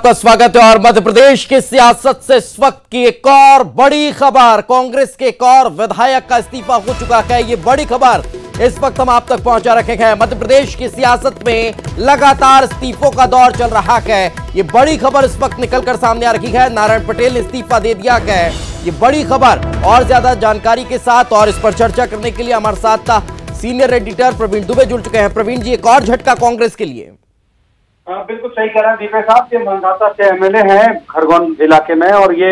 आपका स्वागत है। और मध्य प्रदेश की सियासत से इस वक्त की एक और बड़ी खबर, कांग्रेस के एक और विधायक का इस्तीफा हो चुका है। ये बड़ी खबर इस वक्त हम आप तक पहुंचा रखे हैं। मध्य प्रदेश की सियासत में लगातार इस्तीफों का दौर चल रहा है। ये बड़ी खबर इस वक्त निकलकर सामने आ रही है। नारायण पटेल ने इस्तीफा दे दिया है। ये बड़ी खबर और ज्यादा जानकारी के साथ और इस पर चर्चा करने के लिए हमारे साथ सीनियर एडिटर प्रवीण दुबे जुड़ चुके हैं। प्रवीण जी, एक और झटका कांग्रेस के लिए। बिल्कुल सही कह रहे हैं दीपक साहब। ये मंदाता से एमएलए हैं खरगोन इलाके में और ये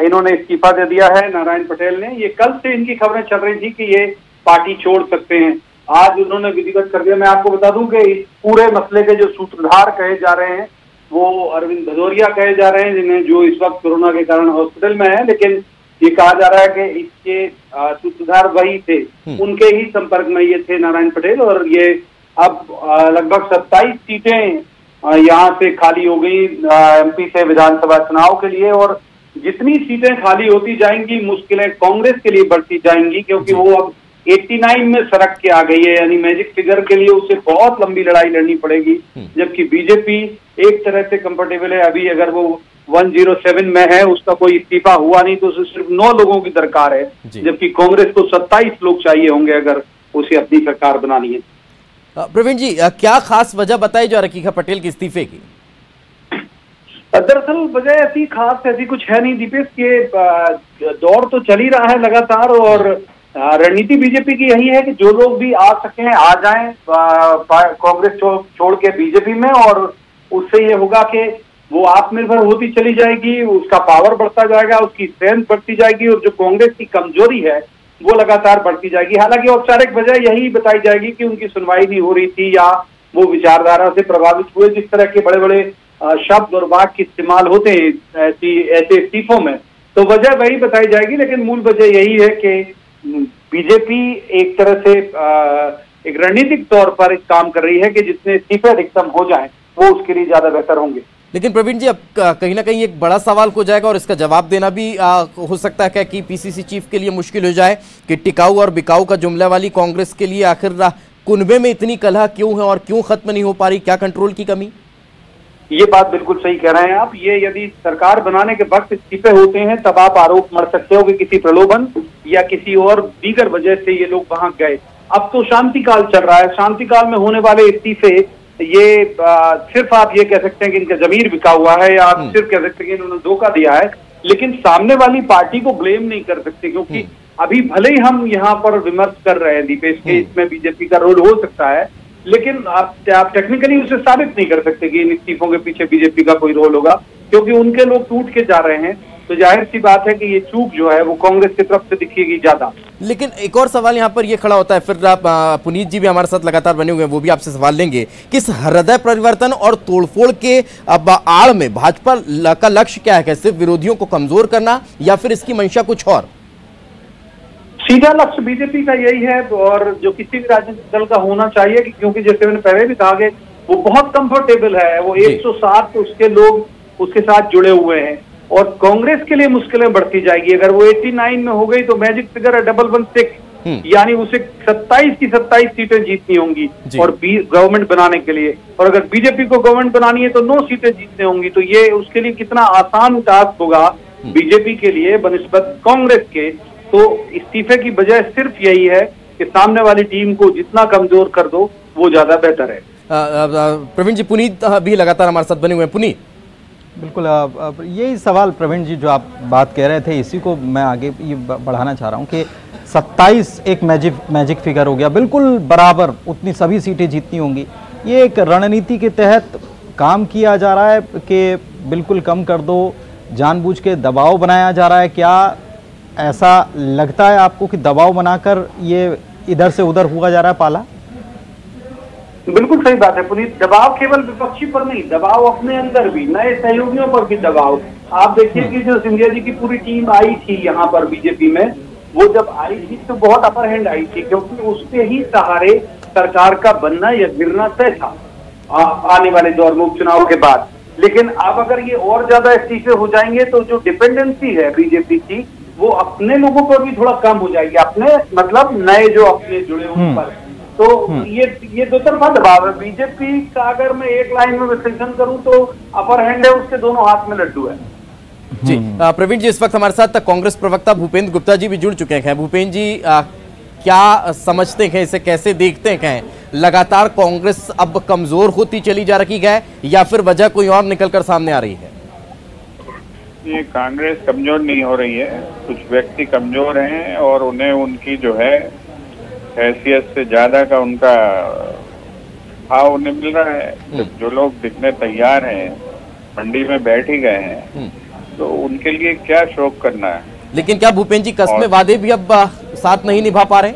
इन्होंने इस्तीफा दे दिया है नारायण पटेल ने। ये कल से इनकी खबरें चल रही थी कि ये पार्टी छोड़ सकते हैं। आज उन्होंने विधिवत कर दिया। मैं आपको बता दूं कि इस पूरे मसले के जो सूत्रधार कहे जा रहे हैं वो अरविंद भदौरिया कहे जा रहे हैं, जिन्हें जो इस वक्त कोरोना के कारण हॉस्पिटल में है। लेकिन ये कहा जा रहा है कि इसके सूत्रधार वही थे, उनके ही संपर्क में ये थे नारायण पटेल। और ये अब लगभग 27 सीटें यहाँ से खाली हो गई एमपी से विधानसभा चुनाव के लिए। और जितनी सीटें खाली होती जाएंगी मुश्किलें कांग्रेस के लिए बढ़ती जाएंगी, क्योंकि वो अब 89 में सरक के आ गई है। यानी मैजिक फिगर के लिए उसे बहुत लंबी लड़ाई लड़नी पड़ेगी, जबकि बीजेपी एक तरह से कंफर्टेबल है। अभी अगर वो 107 में है, उसका कोई इस्तीफा हुआ नहीं तो उसे सिर्फ 9 लोगों की दरकार है, जबकि कांग्रेस को 27 लोग चाहिए होंगे अगर उसे अपनी सरकार बनानी है। प्रवीण जी, क्या खास वजह बताई जा रही है पटेल के इस्तीफे की? दरअसल वजह ऐसी खास ऐसी कुछ है नहीं दीपेश। के दौर तो चल ही रहा है लगातार और रणनीति बीजेपी की यही है कि जो लोग भी आ सके आ जाएं कांग्रेस छोड़ के बीजेपी में। और उससे ये होगा कि वो आत्मनिर्भर होती चली जाएगी, उसका पावर बढ़ता जाएगा, उसकी स्ट्रेंथ बढ़ती जाएगी और जो कांग्रेस की कमजोरी है वो लगातार बढ़ती जाएगी। हालांकि औपचारिक वजह यही बताई जाएगी कि उनकी सुनवाई नहीं हो रही थी या वो विचारधारा से प्रभावित हुए। जिस तरह के बड़े बड़े शब्द और वाक्य इस्तेमाल होते हैं ऐसे इस्तीफों में, तो वजह वही बताई जाएगी। लेकिन मूल वजह यही है कि बीजेपी एक तरह से एक रणनीतिक तौर पर एक काम कर रही है कि जितने इस्तीफे अधिकतम हो जाएं वो उसके लिए ज्यादा बेहतर होंगे। लेकिन प्रवीण जी, अब कहीं ना कहीं एक बड़ा सवाल हो जाएगा और इसका जवाब देना भी हो सकता है कि पीसीसी चीफ के लिए मुश्किल हो जाए कि टिकाऊ और बिकाऊ का जुमला वाली कांग्रेस के लिए आखिर कुनबे में इतनी कलह क्यों है और क्यों खत्म नहीं हो पा रही? क्या कंट्रोल की कमी? ये बात बिल्कुल सही कह रहे हैं आप। ये यदि सरकार बनाने के वक्त इस्तीफे होते हैं तब आप आरोप मर सकते हो कि किसी प्रलोभन या किसी और दीगर वजह से ये लोग वहां गए। अब तो शांति काल चल रहा है। शांति काल में होने वाले इस्तीफे ये सिर्फ आप ये कह सकते हैं कि इनका जमीर बिका हुआ है या आप सिर्फ कह सकते हैं कि इन्होंने धोखा दिया है। लेकिन सामने वाली पार्टी को ब्लेम नहीं कर सकते, क्योंकि अभी भले ही हम यहाँ पर विमर्श कर रहे हैं दीपेश के इसमें बीजेपी का रोल हो सकता है, लेकिन आप टेक्निकली उसे साबित नहीं कर सकते कि इन इस्तीफों के पीछे बीजेपी का कोई रोल होगा, क्योंकि उनके लोग टूट के जा रहे हैं। तो जाहिर सी बात है कि ये चूक जो है वो कांग्रेस की तरफ से दिखेगी ज्यादा। लेकिन एक और सवाल यहाँ पर ये खड़ा होता है, फिर आप पुनीत जी भी हमारे साथ लगातार बने हुए हैं, वो भी आपसे सवाल लेंगे। किस हृदय परिवर्तन और तोड़फोड़ के आड़ में भाजपा का लक्ष्य क्या है? सिर्फ विरोधियों को कमजोर करना या फिर इसकी मंशा कुछ और? सीधा लक्ष्य बीजेपी का यही है और जो किसी भी राजनीतिक दल का होना चाहिए, क्योंकि जैसे मैंने पहले भी कहा कि वो बहुत कंफर्टेबल है। वो 107 उसके लोग उसके साथ जुड़े हुए हैं और कांग्रेस के लिए मुश्किलें बढ़ती जाएगी। अगर वो 89 में हो गई तो मैजिक फिगर है 116, यानी उसे 27 की 27 सीटें जीतनी होंगी और गवर्नमेंट बनाने के लिए। और अगर बीजेपी को गवर्नमेंट बनानी है तो 9 सीटें जीतनी होंगी। तो ये उसके लिए कितना आसान टास्क होगा बीजेपी के लिए बनिस्बत कांग्रेस के। तो इस्तीफे की वजह सिर्फ यही है कि सामने वाली टीम को जितना कमजोर कर दो वो ज्यादा बेहतर है। प्रवीण जी, पुनीत भी लगातार हमारे साथ बने हुए हैं। पुनीत, बिल्कुल यही सवाल प्रवीण जी जो आप बात कह रहे थे इसी को मैं आगे ये बढ़ाना चाह रहा हूँ कि 27 एक मैजिक फिगर हो गया, बिल्कुल बराबर उतनी सभी सीटें जीतनी होंगी। ये एक रणनीति के तहत काम किया जा रहा है कि बिल्कुल कम कर दो, जानबूझ के दबाव बनाया जा रहा है। क्या ऐसा लगता है आपको कि दबाव बनाकर ये इधर से उधर हुआ जा रहा है पाला? बिल्कुल सही बात है पुनीत। दबाव केवल विपक्षी पर नहीं, दबाव अपने अंदर भी, नए सहयोगियों पर भी दबाव। आप देखिए कि जो सिंधिया जी की पूरी टीम आई थी यहाँ पर बीजेपी में, वो जब आई थी तो बहुत अपर हैंड आई थी, क्योंकि उसके ही सहारे सरकार का बनना या गिरना तय था आने वाले दौर में उपचुनाव के बाद। लेकिन अब अगर ये और ज्यादा इस्तीफे हो जाएंगे तो जो डिपेंडेंसी है बीजेपी की वो अपने लोगों पर भी थोड़ा कम हो जाएगी। अपने मतलब नए जो अपने जुड़े उन पर। तो ये दो तरफा दबाव है। बीजेपी का अगर मैं एक लाइन में विश्लेषण करूं तो अपर हैंड है, उसके दोनों हाथ में लड्डू है। जी प्रवीण जी, इस वक्त हमारे साथ कांग्रेस प्रवक्ता भूपेंद्र गुप्ता जी भी जुड़ चुके हैं। भूपेंद्र जी, क्या समझते हैं, इसे कैसे देखते हैं? लगातार कांग्रेस अब कमजोर होती चली जा रही है या फिर वजह कोई और निकलकर सामने आ रही है? ये कांग्रेस कमजोर नहीं हो रही है, कुछ व्यक्ति कमजोर हैं और उन्हें उनकी जो है हैसियत से ज्यादा का उनका भाव उन्हें मिल रहा है। जो लोग दिखने तैयार हैं, मंडी में बैठ ही गए हैं, तो उनके लिए क्या शौक करना है। लेकिन क्या भूपेंद्र जी कस्में वादे भी अब साथ नहीं निभा पा रहे?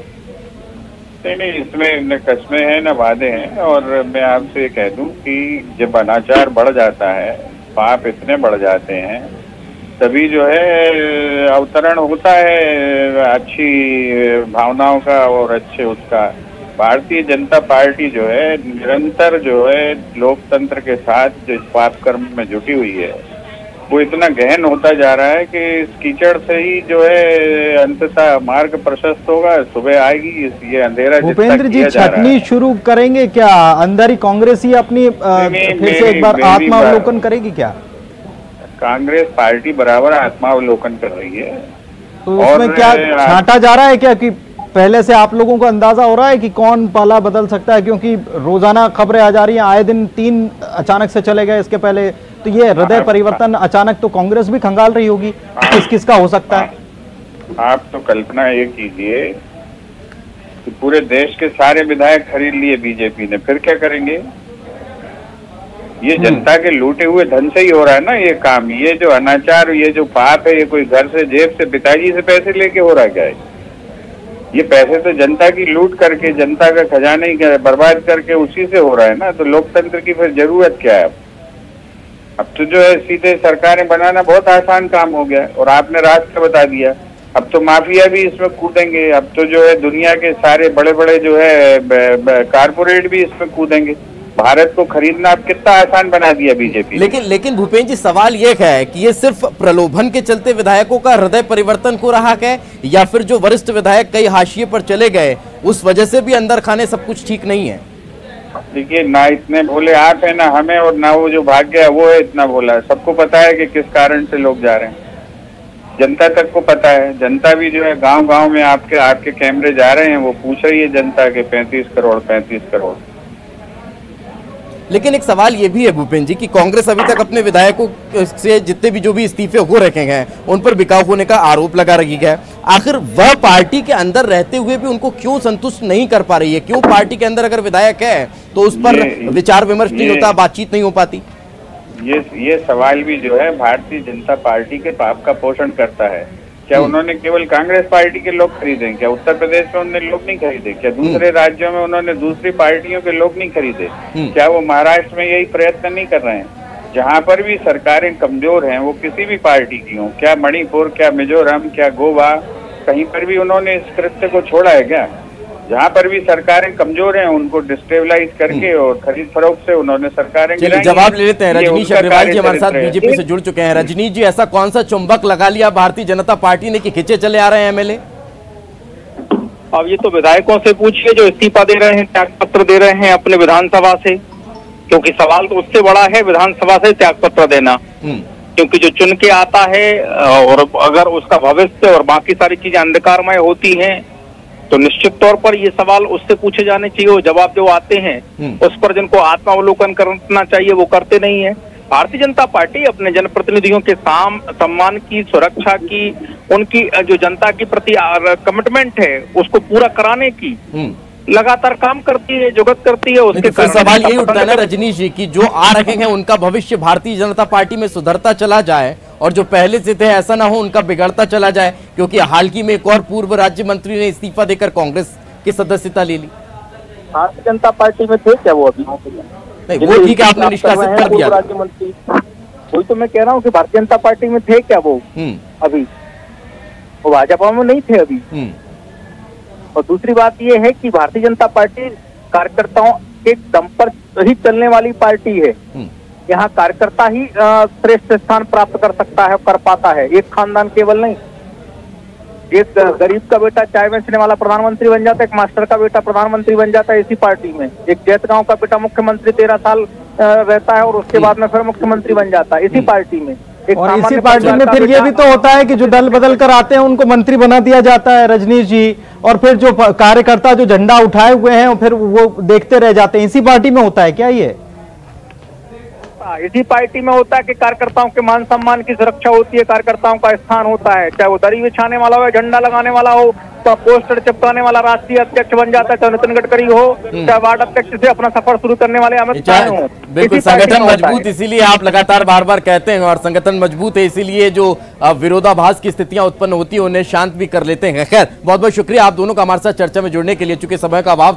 नहीं, इसमें न कस्में हैं न वादे हैं। और मैं आपसे कह दूं कि जब अनाचार बढ़ जाता है, पाप इतने बढ़ जाते हैं, तभी जो है अवतरण होता है अच्छी भावनाओं का और अच्छे उसका। भारतीय जनता पार्टी जो है निरंतर जो है लोकतंत्र के साथ जो इस पाप कर्म में जुटी हुई है, वो इतना गहन होता जा रहा है कि इस कीचड़ से ही जो है अंततः मार्ग प्रशस्त होगा, सुबह आएगी। ये अंधेरा भूपेंद्र जी छटनी शुरू करेंगे क्या? अंदर ही कांग्रेस ही अपनी फिर से एक बार आत्मावलोकन करेगी क्या? कांग्रेस पार्टी बराबर आत्मावलोकन कर रही है। तो उसमें क्या छांटा जा रहा है क्या, कि पहले से आप लोगों को अंदाजा हो रहा है कि कौन पाला बदल सकता है? क्योंकि रोजाना खबरें आ जा रही हैं, आए दिन 3 अचानक से चले गए इसके पहले, तो ये हृदय परिवर्तन अचानक तो कांग्रेस भी खंगाल रही होगी, किस किस का हो सकता है? आप तो कल्पना ये कीजिए कि पूरे देश के सारे विधायक खरीद लिए बीजेपी ने, फिर क्या करेंगे? ये जनता के लूटे हुए धन से ही हो रहा है ना ये काम। ये जो अनाचार, ये जो पाप है, ये कोई घर से जेब से पिताजी से पैसे लेके हो रहा है क्या? ये पैसे तो जनता की लूट करके, जनता का खजाना ही बर्बाद करके उसी से हो रहा है ना। तो लोकतंत्र की फिर जरूरत क्या है? अब तो जो है सीधे सरकारें बनाना बहुत आसान काम हो गया और आपने रास्ता बता दिया। अब तो माफिया भी इसमें कूदेंगे, अब तो जो है दुनिया के सारे बड़े बड़े जो है कारपोरेट भी इसमें कूदेंगे। भारत को खरीदना अब कितना आसान बना दिया बीजेपी। लेकिन भूपेंद्र जी, सवाल ये है कि ये सिर्फ प्रलोभन के चलते विधायकों का हृदय परिवर्तन हो रहा है या फिर जो वरिष्ठ विधायक कई हाशिए पर चले गए उस वजह से भी अंदर खाने सब कुछ ठीक नहीं है? देखिए, ना इतने भोले आप है, ना हमें, और ना वो जो भाग गया वो है इतना भोला। सबको पता है कि किस कारण से लोग जा रहे हैं, जनता तक को पता है। जनता भी जो है गांव गांव में आपके कैमरे जा रहे हैं, वो पूछ रही है जनता के 35 करोड़। लेकिन एक सवाल ये भी है भूपेंद्र जी कि कांग्रेस अभी तक अपने विधायकों से जितने भी जो भी इस्तीफे हो रखे हैं उन पर बिकाऊ होने का आरोप लगा रही है। आखिर वह पार्टी के अंदर रहते हुए भी उनको क्यों संतुष्ट नहीं कर पा रही है? क्यों पार्टी के अंदर अगर विधायक है तो उस पर विचार विमर्श नहीं होता, बातचीत नहीं हो पाती? ये सवाल भी जो है भारतीय जनता पार्टी के पाप का पोषण करता है। क्या उन्होंने केवल कांग्रेस पार्टी के लोग खरीदे? क्या उत्तर प्रदेश में उन्होंने लोग नहीं खरीदे? क्या दूसरे राज्यों में उन्होंने दूसरी पार्टियों के लोग नहीं खरीदे? क्या वो महाराष्ट्र में यही प्रयत्न नहीं कर रहे हैं? जहां पर भी सरकारें कमजोर हैं, वो किसी भी पार्टी की हो, क्या मणिपुर, क्या मिजोरम, क्या गोवा, कहीं पर भी उन्होंने इस कृत्य को छोड़ा है क्या? जहाँ पर भी सरकारें कमजोर हैं उनको डिस्टेबलाइज करके और खरीद फरोख्त से उन्होंने सरकारें गिराई। जवाब ले लेते हैं। रजनीश अग्रवाल जी हमारे साथ बीजेपी से जुड़ चुके हैं। रजनीश जी, ऐसा कौन सा चुंबक लगा लिया भारतीय जनता पार्टी ने कि खींचे चले आ रहे हैं एमएलए? अब ये तो विधायकों से पूछिए जो इस्तीफा दे रहे हैं, त्याग पत्र दे रहे हैं अपने विधानसभा से, क्योंकि सवाल तो उससे बड़ा है विधानसभा से त्याग पत्र देना। क्योंकि जो चुन के आता है और अगर उसका भविष्य और बाकी सारी चीजें अंधकारमय होती हैं तो निश्चित तौर पर ये सवाल उससे पूछे जाने चाहिए। वो जवाब जो आते हैं उस पर जिनको आत्मावलोकन करना चाहिए वो करते नहीं है। भारतीय जनता पार्टी अपने जनप्रतिनिधियों के सम्मान की, सुरक्षा की, उनकी जो जनता के प्रति कमिटमेंट है उसको पूरा कराने की लगातार काम करती है, जुगत करती है। उसके फिर सवाल यही उठता है ना रजनीश जी कि जो आ रहे हैं उनका भविष्य भारतीय जनता पार्टी में सुधरता चला जाए और जो पहले से थे ऐसा ना हो उनका बिगड़ता चला जाए, क्योंकि हाल ही में एक और पूर्व राज्य मंत्री ने इस्तीफा देकर कांग्रेस की सदस्यता ले ली। भारतीय जनता पार्टी में थे क्या वो अभी? नहीं, वो ठीक है, आपने निष्कासित कर दिया। राज्य मंत्री, वही तो मैं कह रहा हूँ कि भारतीय जनता पार्टी में थे क्या वो अभी? वो भाजपा में नहीं थे अभी। और दूसरी बात ये है कि भारतीय जनता पार्टी कार्यकर्ताओं के दम पर ही चलने वाली पार्टी है। यहाँ कार्यकर्ता ही श्रेष्ठ स्थान प्राप्त कर सकता है, कर पाता है, एक खानदान केवल नहीं। एक गरीब का बेटा चाय बेचने वाला प्रधानमंत्री बन जाता है, एक मास्टर का बेटा प्रधानमंत्री बन जाता है इसी पार्टी में। एक जैतगांव का बेटा मुख्यमंत्री 13 साल रहता है और उसके बाद में फिर मुख्यमंत्री बन जाता है इसी पार्टी में। और इसी पार्टी में फिर ये भी तो होता है कि जो दल बदल कर आते हैं उनको मंत्री बना दिया जाता है, रजनीश जी, और फिर जो कार्यकर्ता जो झंडा उठाए हुए हैं फिर वो देखते रह जाते हैं। इसी पार्टी में होता है क्या ये? इसी पार्टी में होता है कि कार्यकर्ताओं के मान सम्मान की सुरक्षा होती है, कार्यकर्ताओं का स्थान होता है, चाहे वो दरी बिछाने वाला हो, झंडा लगाने वाला हो, तो पोस्टर चिपकाने वाला राष्ट्रीय अध्यक्ष बन जाता है, चाहे नितिन गडकरी हो, चाहे वार्ड अध्यक्ष से अपना सफर शुरू करने वाले अमित शाह हो। बिल्कुल, संगठन मजबूत इसीलिए आप लगातार बार बार कहते हैं, और संगठन मजबूत है इसीलिए जो विरोधाभास की स्थितियां उत्पन्न होती है उन्हें शांत भी कर लेते हैं। खैर, बहुत बहुत शुक्रिया आप दोनों का हमारे साथ चर्चा में जुड़ने के लिए। चूंकि समय का अभाव